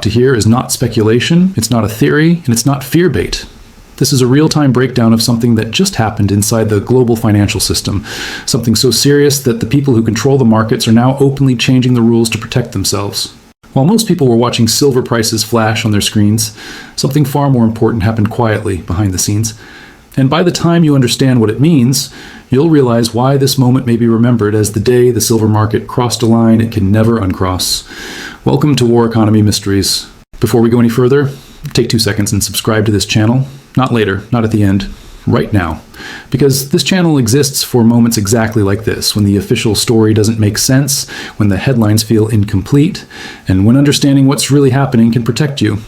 to hear is not speculation, it's not a theory, and it's not fear bait. This is a real-time breakdown of something that just happened inside the global financial system, something so serious that the people who control the markets are now openly changing the rules to protect themselves. While most people were watching silver prices flash on their screens, something far more important happened quietly behind the scenes. And by the time you understand what it means, you'll realize why this moment may be remembered as the day the silver market crossed a line it can never uncross. Welcome to War Economy Mysteries. Before we go any further, take 2 seconds and subscribe to this channel. Not later, not at the end, right now. Because this channel exists for moments exactly like this, when the official story doesn't make sense, when the headlines feel incomplete, and when understanding what's really happening can protect you.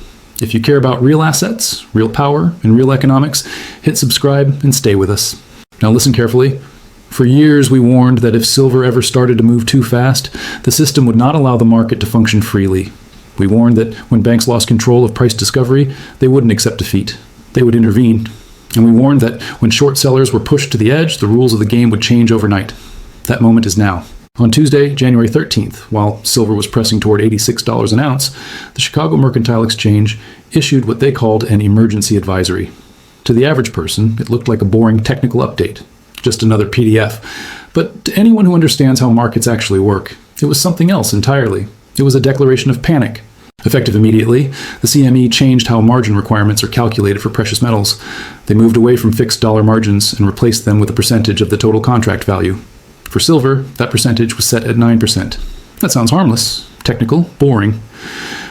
If you care about real assets, real power, and real economics, hit subscribe and stay with us. Now listen carefully. For years we warned that if silver ever started to move too fast, the system would not allow the market to function freely. We warned that when banks lost control of price discovery, they wouldn't accept defeat. They would intervene. And we warned that when short sellers were pushed to the edge, the rules of the game would change overnight. That moment is now. On Tuesday, January 13th, while silver was pressing toward $86 an ounce, the Chicago Mercantile Exchange issued what they called an emergency advisory. To the average person, it looked like a boring technical update, just another PDF. But to anyone who understands how markets actually work, it was something else entirely. It was a declaration of panic. Effective immediately, the CME changed how margin requirements are calculated for precious metals. They moved away from fixed dollar margins and replaced them with a percentage of the total contract value. For silver, that percentage was set at 9%. That sounds harmless, technical, boring.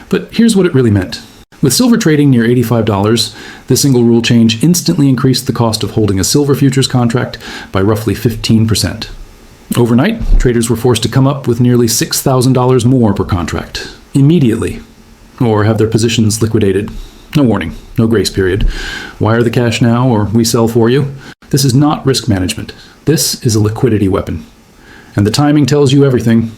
But here's what it really meant. With silver trading near $85, this single rule change instantly increased the cost of holding a silver futures contract by roughly 15%. Overnight, traders were forced to come up with nearly $6,000 more per contract, immediately, or have their positions liquidated. No warning, no grace period. Wire the cash now, or we sell for you. This is not risk management. This is a liquidity weapon. And the timing tells you everything.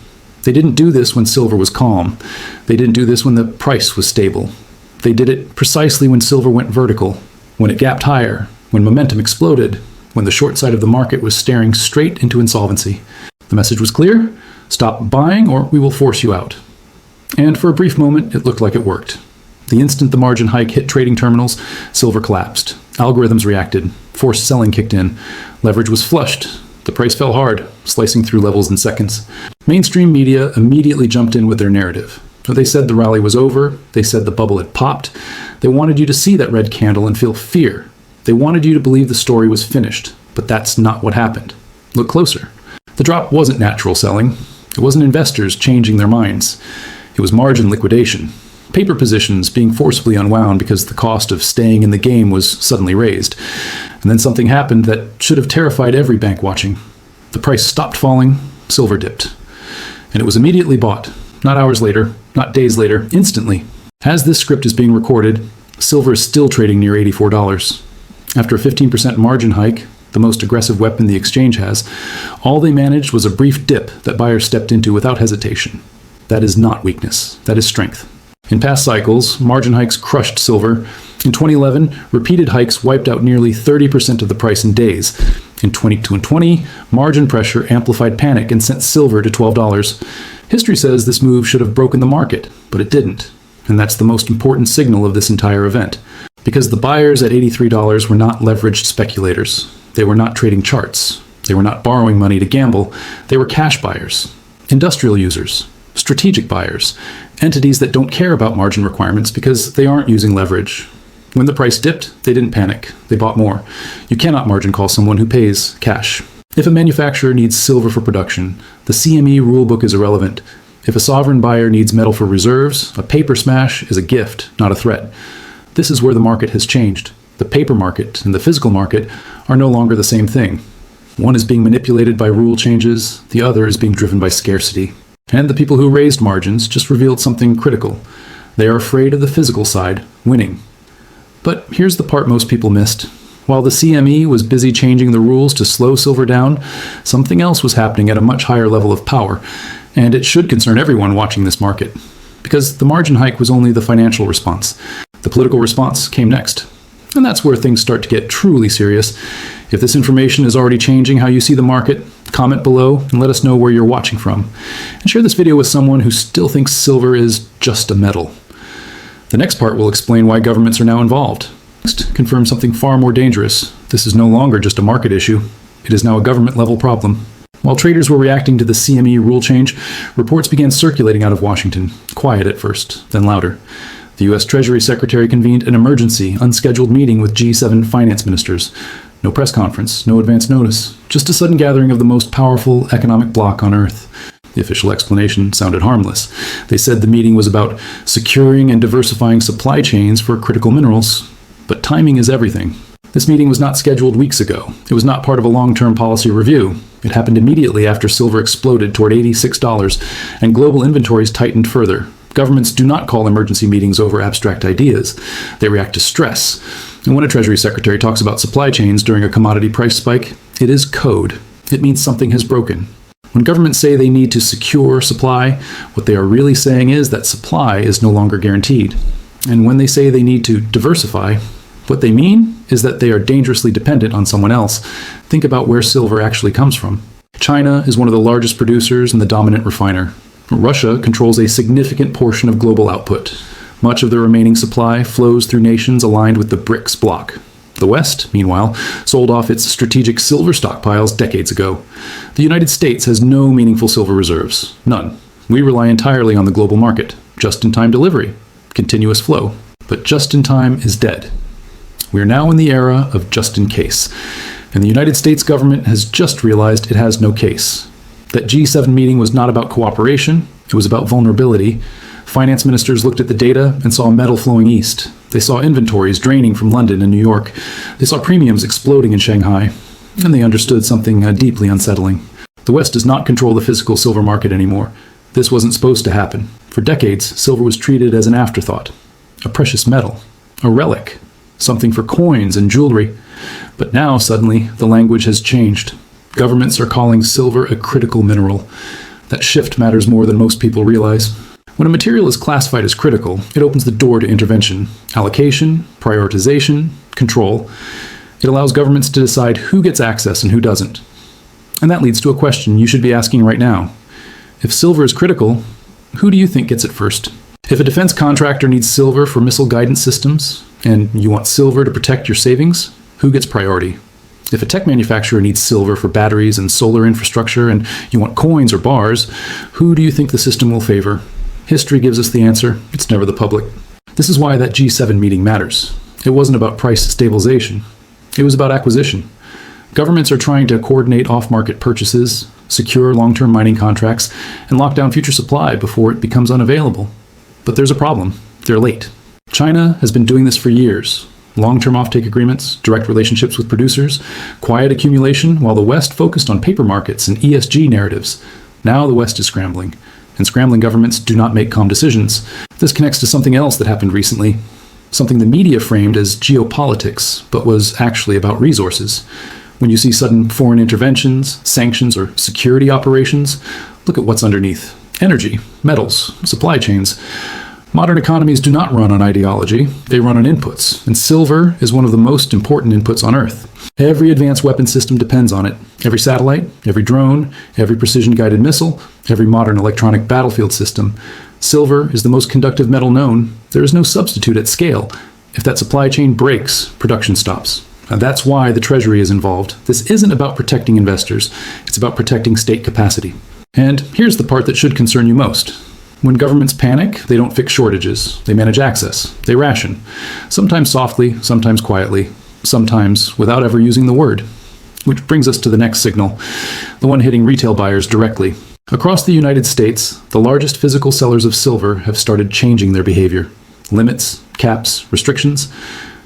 They didn't do this when silver was calm. They didn't do this when the price was stable. They did it precisely when silver went vertical, when it gapped higher, when momentum exploded, when the short side of the market was staring straight into insolvency. The message was clear: stop buying or we will force you out. And for a brief moment, it looked like it worked. The instant the margin hike hit trading terminals, silver collapsed. Algorithms reacted. Forced selling kicked in. Leverage was flushed. The price fell hard, slicing through levels in seconds. Mainstream media immediately jumped in with their narrative. They said the rally was over. They said the bubble had popped. They wanted you to see that red candle and feel fear. They wanted you to believe the story was finished. But that's not what happened. Look closer. The drop wasn't natural selling. It wasn't investors changing their minds. It was margin liquidation. Paper positions being forcibly unwound because the cost of staying in the game was suddenly raised. And then something happened that should have terrified every bank watching. The price stopped falling, silver dipped. And it was immediately bought. Not hours later, not days later, instantly. As this script is being recorded, silver is still trading near $84. After a 15% margin hike, the most aggressive weapon the exchange has, all they managed was a brief dip that buyers stepped into without hesitation. That is not weakness. That is strength. In past cycles, margin hikes crushed silver. In 2011, repeated hikes wiped out nearly 30% of the price in days. In 2020, margin pressure amplified panic and sent silver to $12. History says this move should have broken the market, but it didn't. And that's the most important signal of this entire event. Because the buyers at $83 were not leveraged speculators. They were not trading charts. They were not borrowing money to gamble. They were cash buyers, industrial users, strategic buyers, entities that don't care about margin requirements because they aren't using leverage. When the price dipped, they didn't panic. They bought more. You cannot margin call someone who pays cash. If a manufacturer needs silver for production, the CME rulebook is irrelevant. If a sovereign buyer needs metal for reserves, a paper smash is a gift, not a threat. This is where the market has changed. The paper market and the physical market are no longer the same thing. One is being manipulated by rule changes, the other is being driven by scarcity. And the people who raised margins just revealed something critical. They are afraid of the physical side winning. But here's the part most people missed. While the CME was busy changing the rules to slow silver down, something else was happening at a much higher level of power, and it should concern everyone watching this market. Because the margin hike was only the financial response. The political response came next. And that's where things start to get truly serious. If this information is already changing how you see the market, comment below and let us know where you're watching from. And share this video with someone who still thinks silver is just a metal. The next part will explain why governments are now involved. Next, confirm something far more dangerous. This is no longer just a market issue. It is now a government-level problem. While traders were reacting to the CME rule change, reports began circulating out of Washington, quiet at first, then louder. The U.S. Treasury Secretary convened an emergency, unscheduled meeting with G7 finance ministers. No press conference, no advance notice, just a sudden gathering of the most powerful economic bloc on Earth. The official explanation sounded harmless. They said the meeting was about securing and diversifying supply chains for critical minerals. But timing is everything. This meeting was not scheduled weeks ago. It was not part of a long-term policy review. It happened immediately after silver exploded toward $86 and global inventories tightened further. Governments do not call emergency meetings over abstract ideas. They react to stress. And when a Treasury Secretary talks about supply chains during a commodity price spike, it is code. It means something has broken. When governments say they need to secure supply, what they are really saying is that supply is no longer guaranteed. And when they say they need to diversify, what they mean is that they are dangerously dependent on someone else. Think about where silver actually comes from. China is one of the largest producers and the dominant refiner. Russia controls a significant portion of global output. Much of the remaining supply flows through nations aligned with the BRICS bloc. The West, meanwhile, sold off its strategic silver stockpiles decades ago. The United States has no meaningful silver reserves. None. We rely entirely on the global market. Just-in-time delivery. Continuous flow. But just-in-time is dead. We are now in the era of just-in-case. And the United States government has just realized it has no case. That G7 meeting was not about cooperation, it was about vulnerability. Finance ministers looked at the data and saw metal flowing east. They saw inventories draining from London and New York. They saw premiums exploding in Shanghai. And they understood something deeply unsettling. The West does not control the physical silver market anymore. This wasn't supposed to happen. For decades, silver was treated as an afterthought, a precious metal, a relic, something for coins and jewelry. But now, suddenly, the language has changed. Governments are calling silver a critical mineral. That shift matters more than most people realize. When a material is classified as critical, it opens the door to intervention, allocation, prioritization, control. It allows governments to decide who gets access and who doesn't. And that leads to a question you should be asking right now. If silver is critical, who do you think gets it first? If a defense contractor needs silver for missile guidance systems, and you want silver to protect your savings, who gets priority? If a tech manufacturer needs silver for batteries and solar infrastructure, and you want coins or bars, who do you think the system will favor? History gives us the answer. It's never the public. This is why that G7 meeting matters. It wasn't about price stabilization. It was about acquisition. Governments are trying to coordinate off-market purchases, secure long-term mining contracts, and lock down future supply before it becomes unavailable. But there's a problem. They're late. China has been doing this for years. Long-term offtake agreements, direct relationships with producers, quiet accumulation, while the West focused on paper markets and ESG narratives. Now the West is scrambling, and scrambling governments do not make calm decisions. This connects to something else that happened recently, something the media framed as geopolitics, but was actually about resources. When you see sudden foreign interventions, sanctions, or security operations, look at what's underneath. Energy, metals, supply chains. Modern economies do not run on ideology, they run on inputs, and silver is one of the most important inputs on Earth. Every advanced weapon system depends on it. Every satellite, every drone, every precision-guided missile, every modern electronic battlefield system. Silver is the most conductive metal known. There is no substitute at scale. If that supply chain breaks, production stops. And that's why the Treasury is involved. This isn't about protecting investors, it's about protecting state capacity. And here's the part that should concern you most. When governments panic, they don't fix shortages. They manage access. They ration. Sometimes softly, sometimes quietly, sometimes without ever using the word. Which brings us to the next signal, the one hitting retail buyers directly. Across the United States, the largest physical sellers of silver have started changing their behavior. Limits, caps, restrictions.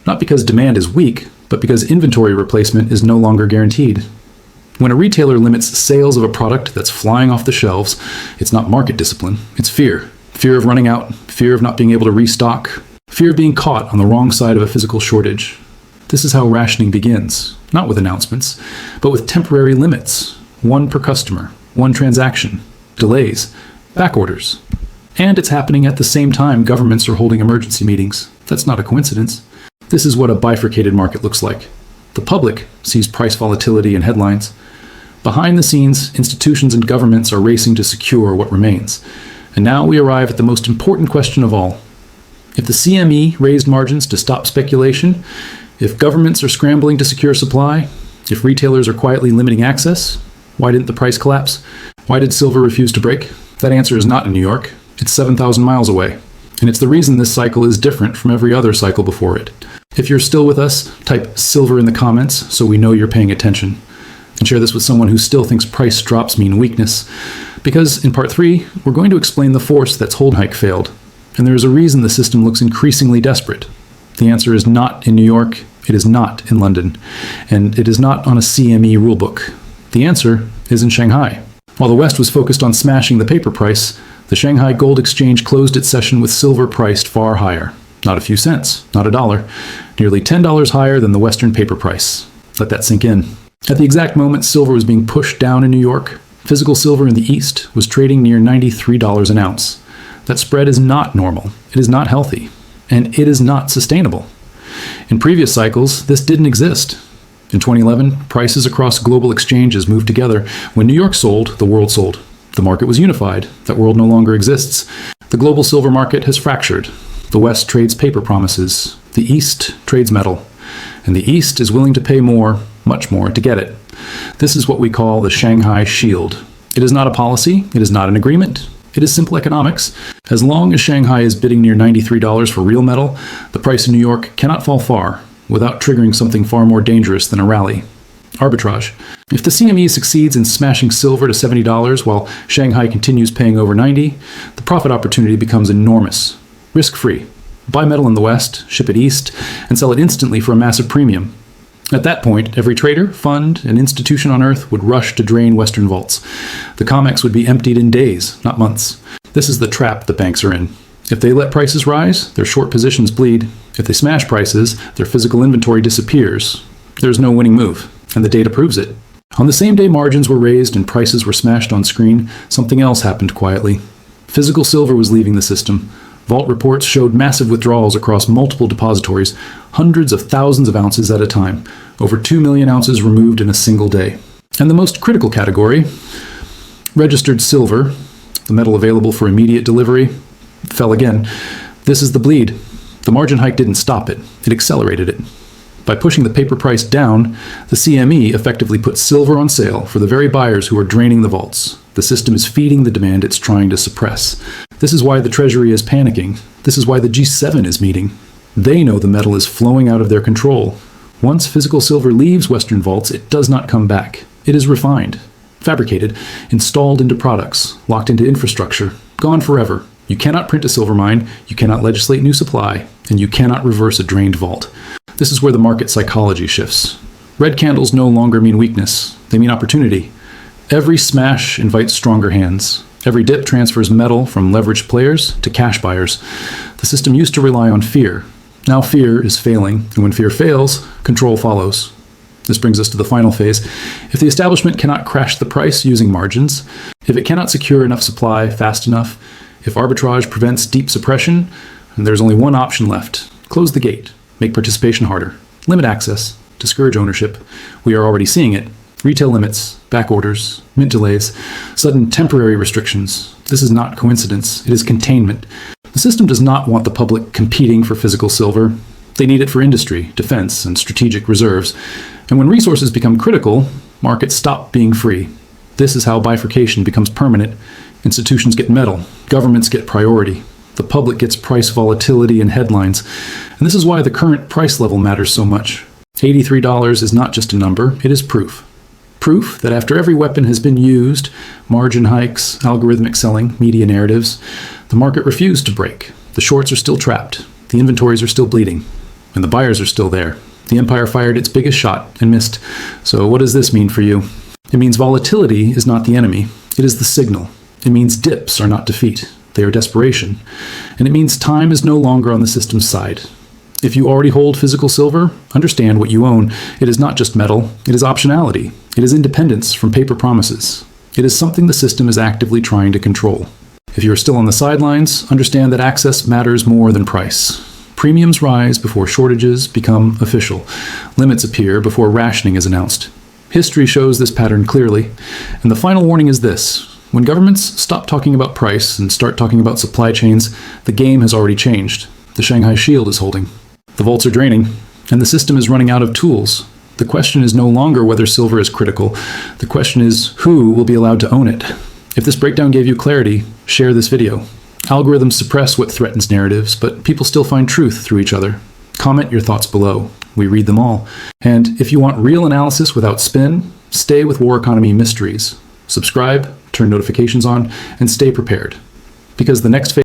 Not because demand is weak, but because inventory replacement is no longer guaranteed. When a retailer limits sales of a product that's flying off the shelves, it's not market discipline, it's fear. Fear of running out, fear of not being able to restock, fear of being caught on the wrong side of a physical shortage. This is how rationing begins, not with announcements, but with temporary limits. One per customer, one transaction, delays, back orders. And it's happening at the same time governments are holding emergency meetings. That's not a coincidence. This is what a bifurcated market looks like. The public sees price volatility in headlines. Behind the scenes, institutions and governments are racing to secure what remains. And now we arrive at the most important question of all. If the CME raised margins to stop speculation, if governments are scrambling to secure supply, if retailers are quietly limiting access, why didn't the price collapse? Why did silver refuse to break? That answer is not in New York. It's 7,000 miles away. And it's the reason this cycle is different from every other cycle before it. If you're still with us, type silver in the comments so we know you're paying attention. And share this with someone who still thinks price drops mean weakness. Because in part 3, we're going to explain the force that's hold hike failed. And there is a reason the system looks increasingly desperate. The answer is not in New York, it is not in London, and it is not on a CME rulebook. The answer is in Shanghai. While the West was focused on smashing the paper price, the Shanghai Gold Exchange closed its session with silver priced far higher. Not a few cents, not a dollar. Nearly $10 higher than the Western paper price. Let that sink in. At the exact moment silver was being pushed down in New York, physical silver in the East was trading near $93 an ounce. That spread is not normal, it is not healthy, and it is not sustainable. In previous cycles, this didn't exist. In 2011, prices across global exchanges moved together. When New York sold, the world sold. The market was unified. That world no longer exists. The global silver market has fractured. The West trades paper promises. The East trades metal. And the East is willing to pay more, much more, to get it. This is what we call the Shanghai Shield. It is not a policy. It is not an agreement. It is simple economics. As long as Shanghai is bidding near $93 for real metal, the price in New York cannot fall far without triggering something far more dangerous than a rally. Arbitrage. If the CME succeeds in smashing silver to $70 while Shanghai continues paying over $90, the profit opportunity becomes enormous. Risk-free. Buy metal in the West, ship it east, and sell it instantly for a massive premium. At that point, every trader, fund, and institution on Earth would rush to drain Western vaults. The Comex would be emptied in days, not months. This is the trap the banks are in. If they let prices rise, their short positions bleed. If they smash prices, their physical inventory disappears. There's no winning move, and the data proves it. On the same day margins were raised and prices were smashed on screen, something else happened quietly. Physical silver was leaving the system. Vault reports showed massive withdrawals across multiple depositories, hundreds of thousands of ounces at a time, over 2 million ounces removed in a single day. And the most critical category, registered silver, the metal available for immediate delivery, fell again. This is the bleed. The margin hike didn't stop it, it accelerated it. By pushing the paper price down, the CME effectively put silver on sale for the very buyers who are draining the vaults. The system is feeding the demand it's trying to suppress. This is why the Treasury is panicking. This is why the G7 is meeting. They know the metal is flowing out of their control. Once physical silver leaves Western vaults, it does not come back. It is refined, fabricated, installed into products, locked into infrastructure, gone forever. You cannot print a silver mine, you cannot legislate new supply, and you cannot reverse a drained vault. This is where the market psychology shifts. Red candles no longer mean weakness, they mean opportunity. Every smash invites stronger hands. Every dip transfers metal from leveraged players to cash buyers. The system used to rely on fear. Now fear is failing, and when fear fails, control follows. This brings us to the final phase. If the establishment cannot crash the price using margins, if it cannot secure enough supply fast enough, if arbitrage prevents deep suppression, then there's only one option left. Close the gate, make participation harder, limit access, discourage ownership. We are already seeing it. Retail limits, back orders, mint delays, sudden temporary restrictions. This is not coincidence, it is containment. The system does not want the public competing for physical silver. They need it for industry, defense, and strategic reserves. And when resources become critical, markets stop being free. This is how bifurcation becomes permanent. Institutions get metal, governments get priority. The public gets price volatility and headlines. And this is why the current price level matters so much. $83 is not just a number, it is proof. Proof that after every weapon has been used, margin hikes, algorithmic selling, media narratives, the market refused to break. The shorts are still trapped. The inventories are still bleeding. And the buyers are still there. The empire fired its biggest shot and missed. So what does this mean for you? It means volatility is not the enemy. It is the signal. It means dips are not defeat. They are desperation. And it means time is no longer on the system's side. If you already hold physical silver, understand what you own. It is not just metal, it is optionality. It is independence from paper promises. It is something the system is actively trying to control. If you are still on the sidelines, understand that access matters more than price. Premiums rise before shortages become official. Limits appear before rationing is announced. History shows this pattern clearly. And the final warning is this. When governments stop talking about price and start talking about supply chains, the game has already changed. the Shanghai Shield is holding. The vaults are draining, and the system is running out of tools. The question is no longer whether silver is critical. The question is who will be allowed to own it. If this breakdown gave you clarity, share this video. Algorithms suppress what threatens narratives, but people still find truth through each other. Comment your thoughts below. We read them all. And if you want real analysis without spin, stay with War Economy Mysteries. Subscribe, turn notifications on, and stay prepared. Because the next phase